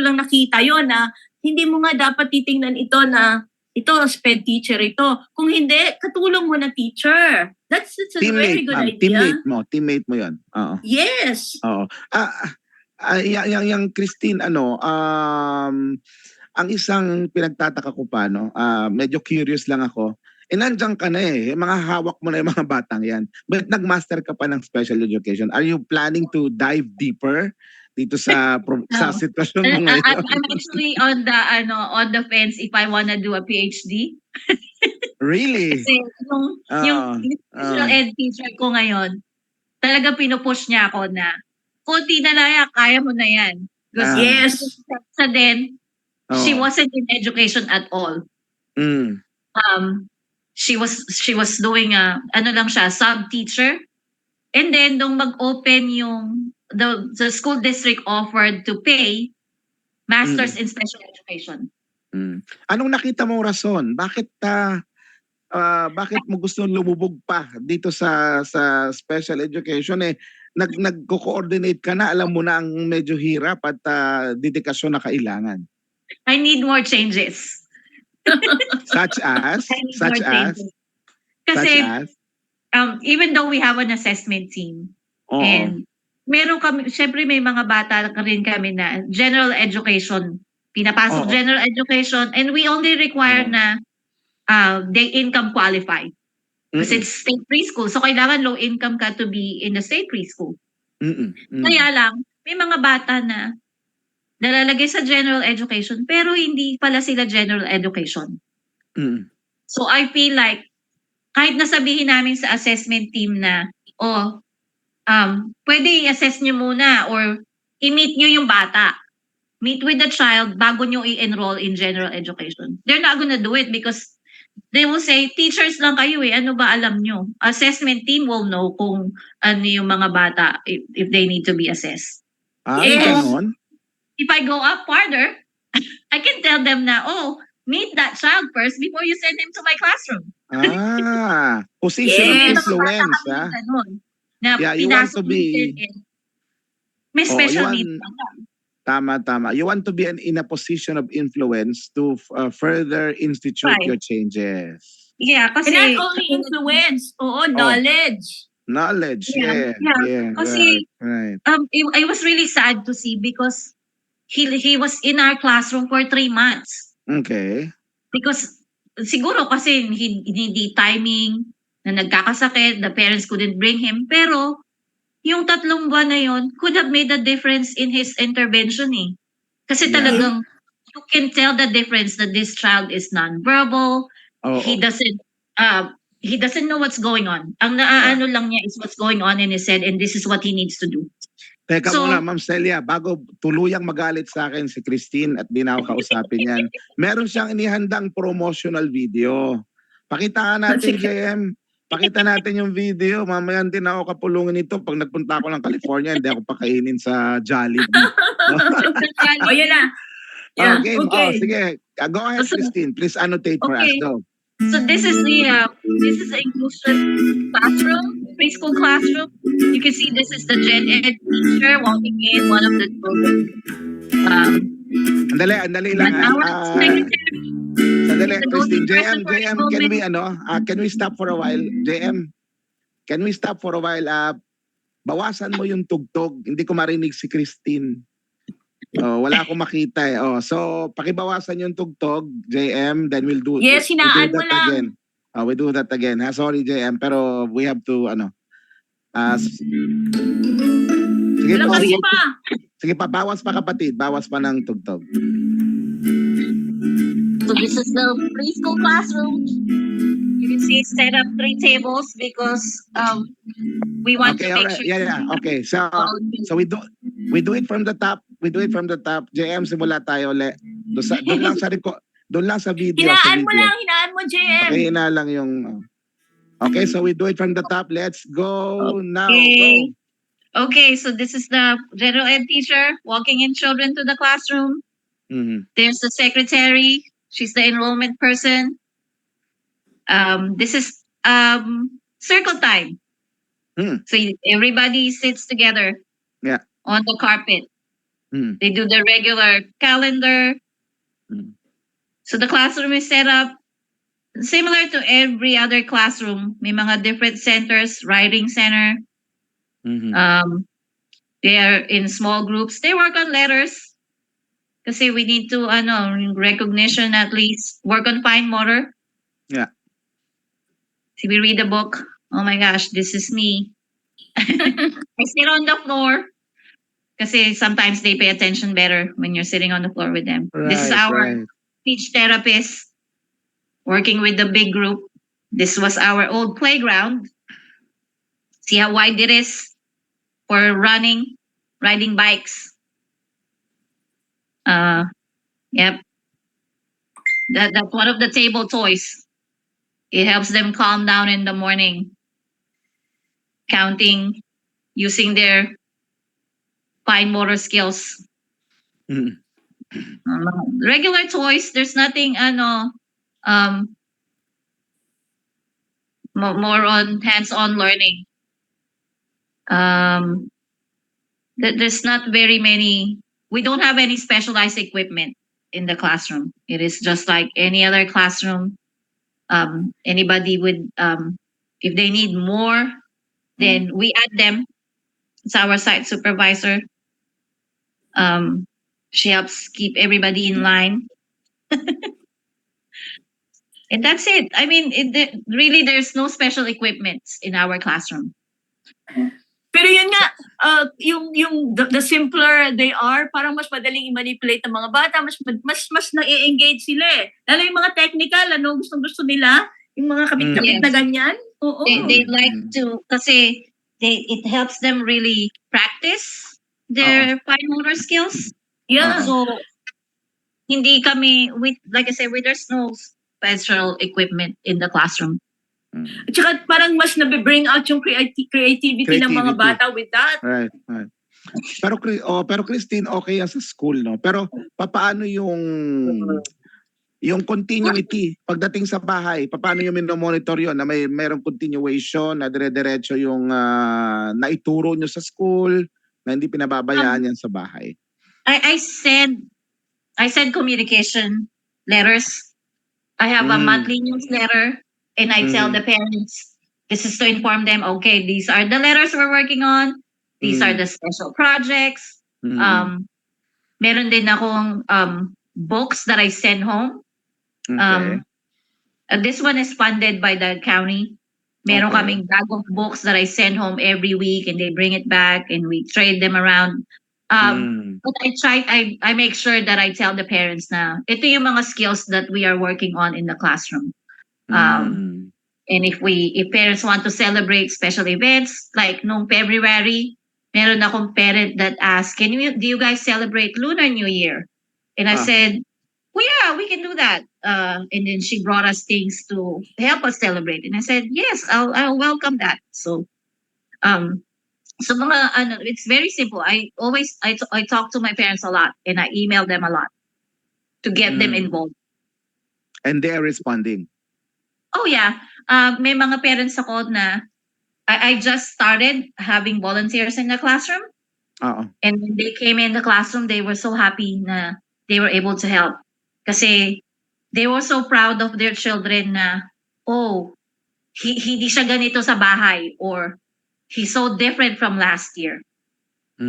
lang nakita yon na hindi mo nga dapat titingnan ito na ito SPED teacher ito, kung hindi katulong mo na teacher. That's a very good idea. Teammate mo yan. Yes. Oo. Yang Christine, ang isang pinagtataka ko pa, medyo curious lang ako. Nandiyan ka na mga hawak mo na yung mga batang yan. But nag-master ka pa ng special education. Are you planning to dive deeper dito sa sitwasyon mo ngayon? I'm actually on the fence if I wanna do a PhD. Really? Kasi yung special ed teacher ko ngayon, talaga pinupush niya ako na, konti na lang, kaya mo na yan. Yes. Sa din, she wasn't in education at all. She was doing lang siya, sub teacher. And then nung mag-open yung the school district offered to pay masters in special education. Anong nakita mong rason? Bakit mo gusto lumubog pa dito sa special education? Nagko-coordinate ka na, alam mo na ang medyo hirap at dedikasyon na kailangan. I need more changes. Such as? Kasi even though we have an assessment team, and meron kami, syempre may mga bata rin kami na general education, pinapasok general education, and we only require na they income qualify. Kasi it's state preschool, so kailangan low income ka to be in the state preschool. Kaya lang, may mga bata na nalalagay sa general education pero hindi pala sila general education. So I feel like kahit nasabihin namin sa assessment team na, pwede i-assess nyo muna or i-meet nyo yung bata. Meet with the child bago nyo i-enroll in general education. They're not gonna do it because they will say, teachers lang kayo ano ba alam nyo? Assessment team will know kung ano yung mga bata if they need to be assessed. Ay, Yes. ganon. If I go up farther, I can tell them na, meet that child first before you send him to my classroom. Position of Yes. influence. Na Yeah, you want to pinasok be... natin may special you needs. Tama. You want to be in a position of influence to further institute Right. your changes. Yeah, kasi... And not only influence, knowledge. Knowledge, Yeah. Kasi, right. I was really sad to see because he was in our classroom for 3 months. Okay. Because siguro kasi hindi timing na nagkakasakit, the parents couldn't bring him. Pero yung 3 buwan na yon could have made a difference in his intervention eh. Kasi Yeah. talagang you can tell the difference that this child is nonverbal. He doesn't know what's going on. Ang naaano lang niya is what's going on in his head and this is what he needs to do. Teka muna, Ma'am Celia, bago tuluyang magalit sa akin si Christine at di na ako kausapin yan, meron siyang inihandang promotional video. Pakita nga natin, JM. Pakita natin yung video. Mamaya din ako kapulungin ito. Pag nagpunta ako ng California, hindi ako pakainin sa Jollibee. Yan na. Yeah, Okay. Sige. Go ahead, Christine. Please annotate for us, though. So this is the inclusion classroom, preschool classroom. You can see this is the gen ed teacher walking in one of the children. Andali lang. Sandali, Christine. JM, can we stop for a while? JM, can we stop for a while? Bawasan mo yung tugtog. Hindi ko marinig si Christine. Wala akong makita eh. So, pakibawasan yung tugtog, JM, then we'll do yes, hinaan mo lang. again. We do that again. Sorry, JM, pero we have to, sige po. Sige pa, bawas pa kapatid. Bawas pa ng tugtog. So this is the preschool classroom. You can see set up 3 tables because we want to make sure. Yeah. Okay. So we do it from the top. JM, simula tayo ulit. Doon lang sa video. Hinaan mo, JM. Okay, hinaan lang yung... Okay, so we do it from the top. Let's go now. Go. Okay, so this is the general ed teacher walking in children to the classroom. Mm-hmm. There's the secretary. She's the enrollment person. This is circle time. So everybody sits together on the carpet. They do the regular calendar. So the classroom is set up similar to every other classroom. May mga different centers, writing center. They are in small groups. They work on letters. Kasi we need to, recognition at least. Work on fine motor. Yeah. So we read a book. Oh my gosh, this is me. I sit on the floor. Kasi sometimes they pay attention better when you're sitting on the floor with them. Right, this is our speech therapist working with the big group. This was our old playground. See how wide it is for riding bikes. Yep. That's one of the table toys. It helps them calm down in the morning. Counting, using their fine motor skills. Regular toys, there's nothing more on hands-on learning. There's not very many. We don't have any specialized equipment in the classroom. It is just like any other classroom. Anybody would, if they need more, then we add them. It's our site supervisor. She helps keep everybody in line. And that's it. I mean, really, there's no special equipment in our classroom. Pero yun nga, yung the simpler they are, parang mas madaling i-manipulate ng mga bata, mas na-engage sila eh. Lalo yung mga technical, gusto nila, yung mga kabit-kabit Yes. na ganyan. Oo. They like to, kasi it helps them really practice their fine motor skills. Yeah. So, hindi kami, like I said, there's no special equipment in the classroom. At saka parang mas nabe-bring out yung creativity ng mga bata with that. Right. Pero Christine, okay yan sa school, no? Pero paano yung continuity pagdating sa bahay? Paano yung minomonitor yun na mayroong continuation na dire-diretso yung naituro nyo sa school na hindi pinababayaan yan sa bahay? I send communication letters. I have a monthly newsletter, and I tell the parents, this is to inform them, okay, these are the letters we're working on. These are the special projects. Meron din akong books that I send home. Okay. This one is funded by the county. Meron kaming bag of books that I send home every week, and they bring it back, and we trade them around. But I make sure that I tell the parents na ito yung mga skills that we are working on in the classroom. And if parents want to celebrate special events, like noong February, meron akong parent that asked, do you guys celebrate Lunar New Year? And I said, well, yeah, we can do that. And then she brought us things to help us celebrate. And I said, yes, I'll welcome that. So, it's very simple. I talk to my parents a lot, and I email them a lot to get them involved. And they are responding. Oh yeah. May mga parents ako na I just started having volunteers in the classroom. And when they came in the classroom, they were so happy na they were able to help. Kasi they were so proud of their children na, hindi siya ganito sa bahay, or he's so different from last year.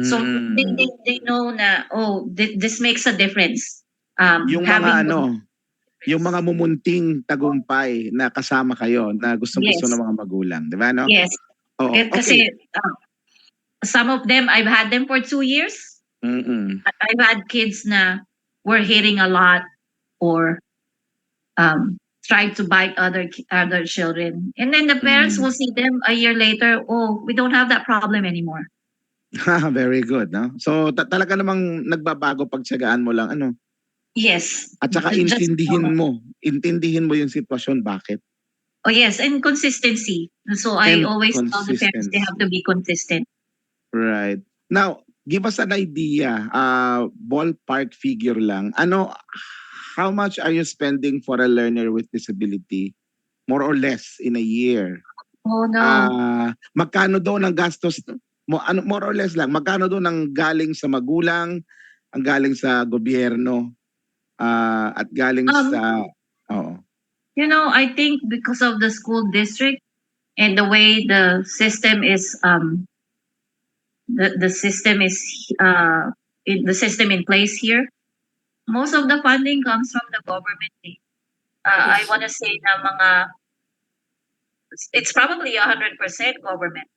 So they know na, this makes a difference. Yung mga mumunting tagumpay na kasama kayo na gustong-gusto ng mga magulang, di ba, no? Yes. Kasi some of them, I've had them for 2 years. I've had kids na were hitting a lot, or tried to bite other children. And then the parents will see them a year later, we don't have that problem anymore. Very good, no? So talaga namang nagbabago pagtiyagaan mo lang, ano? Yes. At saka intindihin mo yung sitwasyon, bakit? Oh yes, and consistency. So I always tell the parents they have to be consistent. Right. Now, give us an idea, ballpark figure lang. How much are you spending for a learner with disability, more or less, in a year? Oh no. Magkano daw ng gastos mo? More or less lang. Magkano daw ng galing sa magulang, ang galing sa gobyerno, at galing sa I think because of the school district and the way the system is the system in place here, most of the funding comes from the government. I want to say na it's probably 100% government.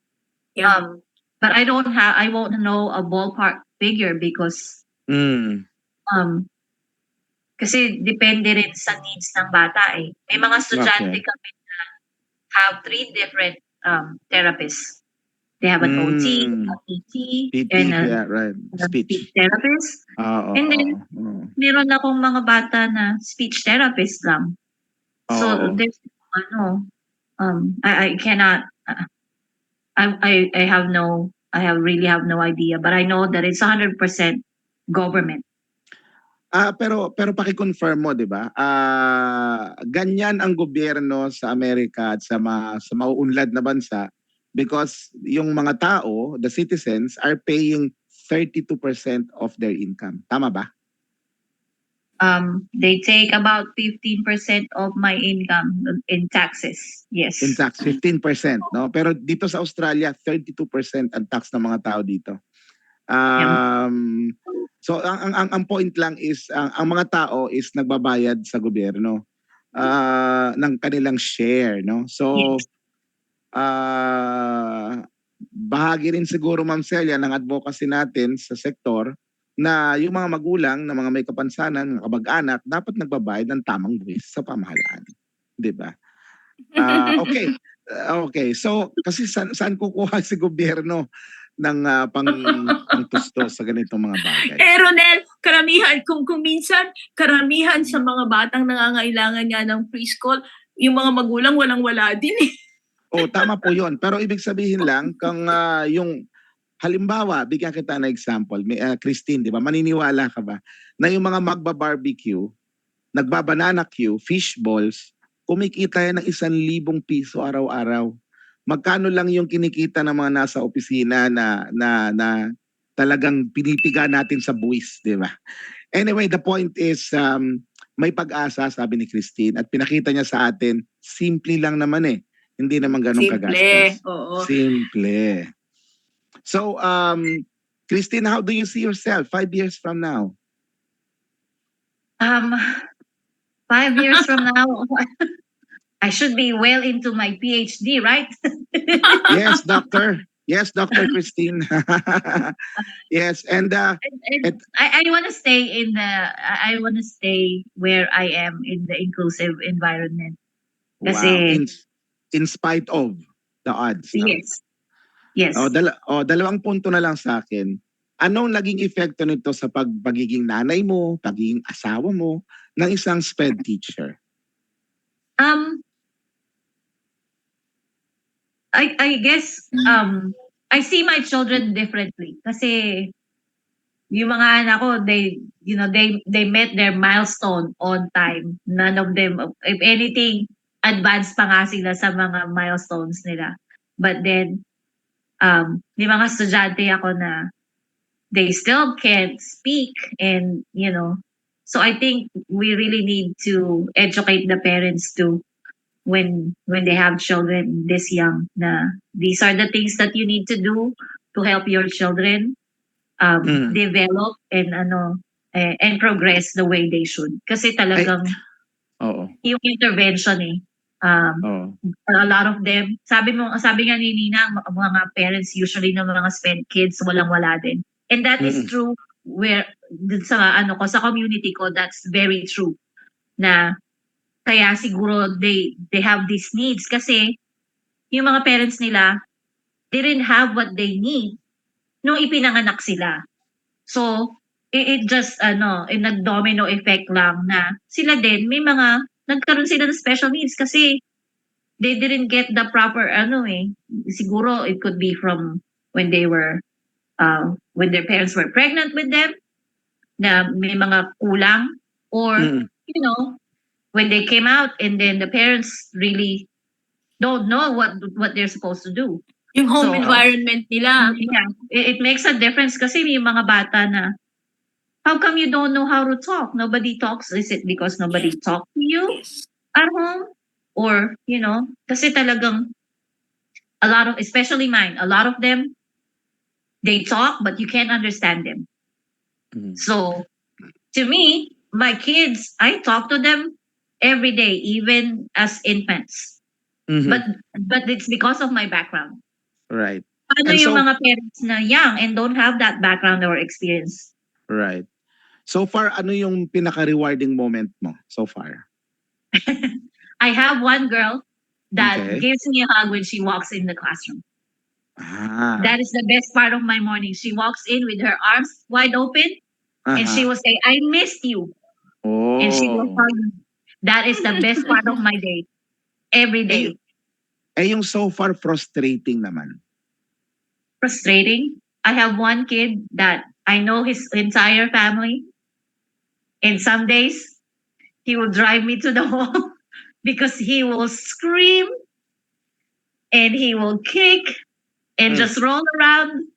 But I won't know a ballpark figure because kasi depende rin sa needs ng bata eh. May mga estudyante kami na have 3 different therapists. They have an OT, a PT, and a speech therapist. And then, meron akong mga bata na speech therapist lang. So, there's, I cannot, I really have no idea. But I know that it's 100% government. Pero paki-confirm mo, 'di ba? Ganyan ang gobyerno sa Amerika at sa mauunlad na bansa because yung mga tao, the citizens are paying 32% of their income. Tama ba? They take about 15% of my income in taxes. Yes. In tax 15%, no? Pero dito sa Australia, 32% ang tax ng mga tao dito. So ang point lang is ang mga tao is nagbabayad sa gobyerno ng kanilang share, no? So bahagi rin siguro, Ma'am Celia, ng advocacy natin sa sektor na yung mga magulang na mga may kapansanan, mga kamag-anak, dapat nagbabayad ng tamang buwis sa pamahalaan. Di ba? Okay. Okay. So, kasi saan kukuha si gobyerno ng pangtustos sa ganitong mga bagay? Ronel, karamihan, kung minsan, karamihan sa mga batang nangangailangan nga ng preschool, yung mga magulang walang-wala din eh. Tama po yun. Pero ibig sabihin lang, kung yung halimbawa, bigyan kita ng example, Christine, di ba? Maniniwala ka ba na yung mga magba-barbecue, nagbabanana queue, fish balls, kumikita yan ng 1,000 piso araw-araw. Magkano lang yung kinikita ng mga nasa opisina na talagang pinipiga natin sa buwis, di ba? Anyway, the point is, may pag-asa, sabi ni Christine, at pinakita niya sa atin, simple lang naman eh. Hindi naman ganun kagastos. Oo. Simple. So, Christine, how do you see yourself 5 years from now? 5 years from now, I should be well into my PhD, right? Yes, doctor. Yes, Dr. Christine. Yes, and I want to stay I want to stay where I am in the inclusive environment. Kasi, wow, in spite of the odds. No? Yes. Dalawang punto na lang sa akin. Anong naging epekto nito sa pagiging nanay mo, pagiging asawa mo, ng isang SPED teacher? I guess I see my children differently kasi yung mga anak ko, they met their milestone on time. None of them, if anything, advanced pa nga sila sa mga milestones nila. But then may mga estudyante ako na they still can't speak, and so I think we really need to educate the parents too when they have children this young, na these are the things that you need to do to help your children develop and progress the way they should. Kasi talagang yung intervention a lot of them, sabi nga ni Nina, mga parents usually ng mga SPED kids walang-wala din. And that is true where sa community ko, that's very true. Na kaya siguro they have these needs kasi yung mga parents nila didn't have what they need nung ipinanganak sila. So it just nag-domino effect lang na sila din may mga nagkaroon sila ng special needs kasi they didn't get the proper siguro it could be from when they were when their parents were pregnant with them, na may mga kulang, or when they came out and then the parents really don't know what they're supposed to do. Yung home environment nila. Yeah, it makes a difference kasi may mga bata na, how come you don't know how to talk? Nobody talks. Is it because nobody talks to you at home? Or, kasi talagang a lot of, especially mine, a lot of them, they talk but you can't understand them. So, to me, my kids, I talk to them every day, even as infants. But it's because of my background. Right. Ano yung mga parents na young and don't have that background or experience? Right. So far, ano yung pinaka-rewarding moment mo so far? I have one girl that gives me a hug when she walks in the classroom. That is the best part of my morning. She walks in with her arms wide open, and she will say, I missed you. And she will hug me. That is the best part of my day. Every day. Yung so far frustrating naman. Frustrating? I have one kid that I know his entire family. And some days, he will drive me to the wall because he will scream and he will kick and just roll around.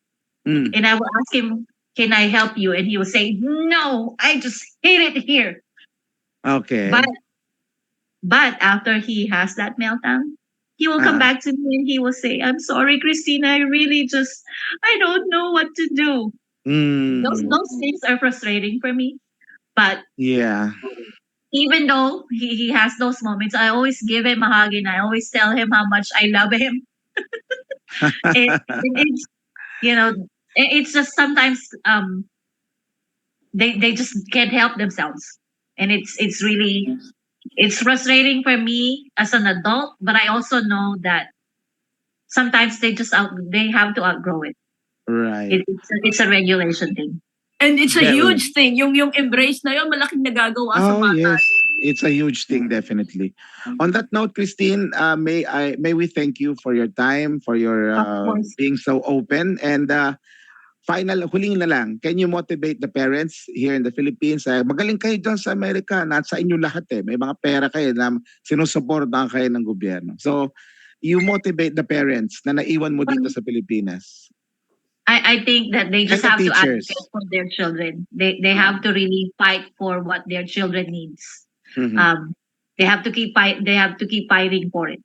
And I will ask him, can I help you? And he will say, no, I just hate it here. Okay. But after he has that meltdown, he will come back to me and he will say, I'm sorry, Christina, I don't know what to do. Those things are frustrating for me. But yeah, even though he has those moments, I always give him a hug and I always tell him how much I love him. It's, you know, it's just sometimes they just can't help themselves, and it's really, it's frustrating for me as an adult, but I also know that sometimes they have to outgrow it. Right. It's a regulation thing. And it's a Very. huge thing. Yung embrace na yun, malaking nagagawa sa Oh, bata. yes. It's a huge thing, definitely. On that note, Christine, may we thank you for your time, for your Of course. being so open, and final, huling na lang, can you motivate the parents here in the Philippines? Magaling kayo dyan sa Amerika, nasa inyo lahat eh. May mga pera kayo na sinusuportahan kayo ng gobyerno. So, you motivate the parents na naiwan mo dito sa Pilipinas. I think that they just And the have to teachers. advocate for their children. They have to really fight for what their children needs. Mhm. They have to keep fighting for it.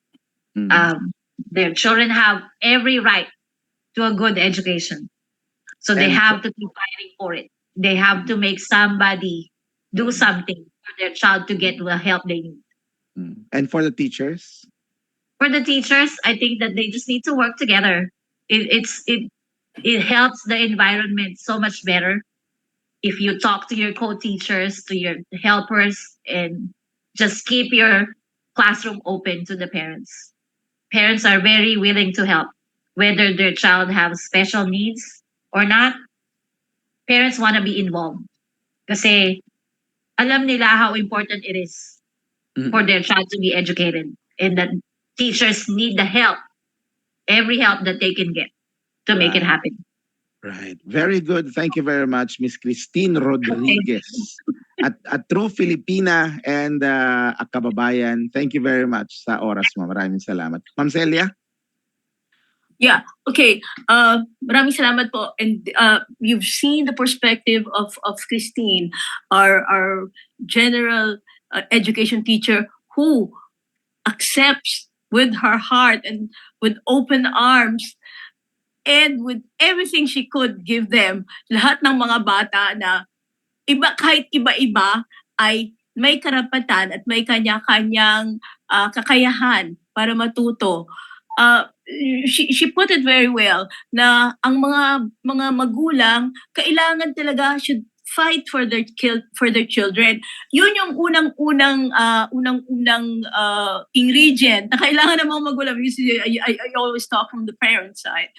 Mhm. Their children have every right to a good education. So they And- have to keep fighting for it. They have to make somebody do something for their child to get the help they need. And for the teachers? For the teachers, I think that they just need to work together. It helps the environment so much better if you talk to your co-teachers, to your helpers, and just keep your classroom open to the parents. Parents are very willing to help, whether their child has special needs or not. Parents want to be involved kasi alam nila how important it is for their child to be educated, and that teachers need the help, every help that they can get to make it happen. Right. Very good. Thank you very much, Miss Christine Rodriguez. A true Filipina and a kababayan. Thank you very much sa oras mo. Maraming salamat. Ma'am Celia? Yeah. Okay. Maraming salamat po. And you've seen the perspective of Christine, our general education teacher who accepts with her heart and with open arms and with everything she could give them, lahat ng mga bata na kahit iba-iba ay may karapatan at may kanya-kanyang kakayahan para matuto. She put it very well na ang mga magulang kailangan talaga should fight for their children. Yun yung unang-unang ingredient na kailangan ng mga magulang. I always talk from the parent side.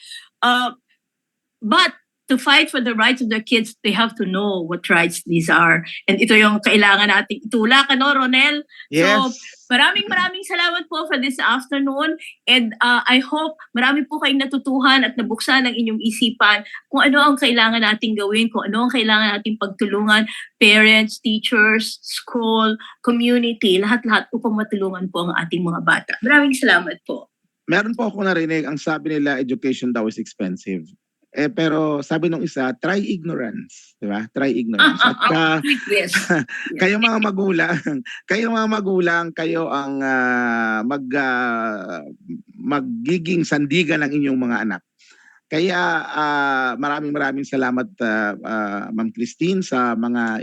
But to fight for the rights of their kids, they have to know what rights these are. And ito yung kailangan nating itulak, ano, Ronel? Yes. So, maraming salamat po for this afternoon. And I hope marami po kayong natutuhan at nabuksan ang inyong isipan kung ano ang kailangan nating gawin, kung ano ang kailangan nating pagtulungan, parents, teachers, school, community, lahat-lahat upang matulungan po ang ating mga bata. Maraming salamat po. Meron po ako narinig, ang sabi nila, education daw is expensive. Pero sabi nung isa, try ignorance. Diba? Try ignorance. At Yes. kayong mga magulang, kayo ang magiging sandigan ng inyong mga anak. Kaya maraming salamat Ma'am Christine sa mga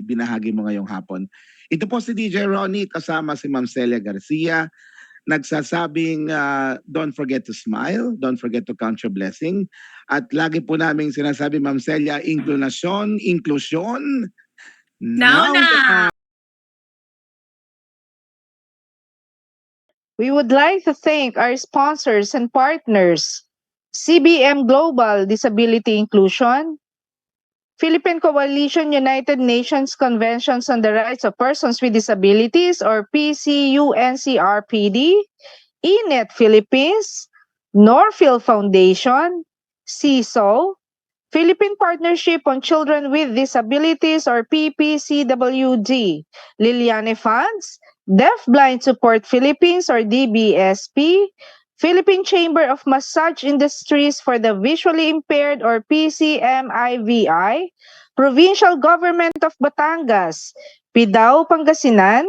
binahagi mo ngayong hapon. Ito po si DJ Ronnie kasama si Ma'am Celia Garcia. Nagsasabing don't forget to smile, don't forget to count your blessing. At lagi po namin sinasabi, Ma'am Celia, InkluNasyon, inklusyon. Now na! We would like to thank our sponsors and partners, CBM Global Disability Inclusion, Philippine Coalition United Nations Conventions on the Rights of Persons with Disabilities or PCUNCRPD, INET Philippines, Norfield Foundation, CISO, Philippine Partnership on Children with Disabilities or PPCWD, Liliane Funds, Deafblind Support Philippines or DBSP, Philippine Chamber of Massage Industries for the Visually Impaired or PCMIVI, Provincial Government of Batangas, PIDAO Pangasinan,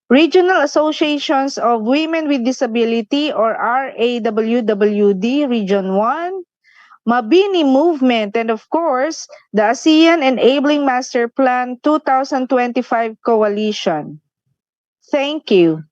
Regional Associations of Women with Disability or RAWWD Region 1, Mabini Movement, and of course, the ASEAN Enabling Master Plan 2025 Coalition. Thank you.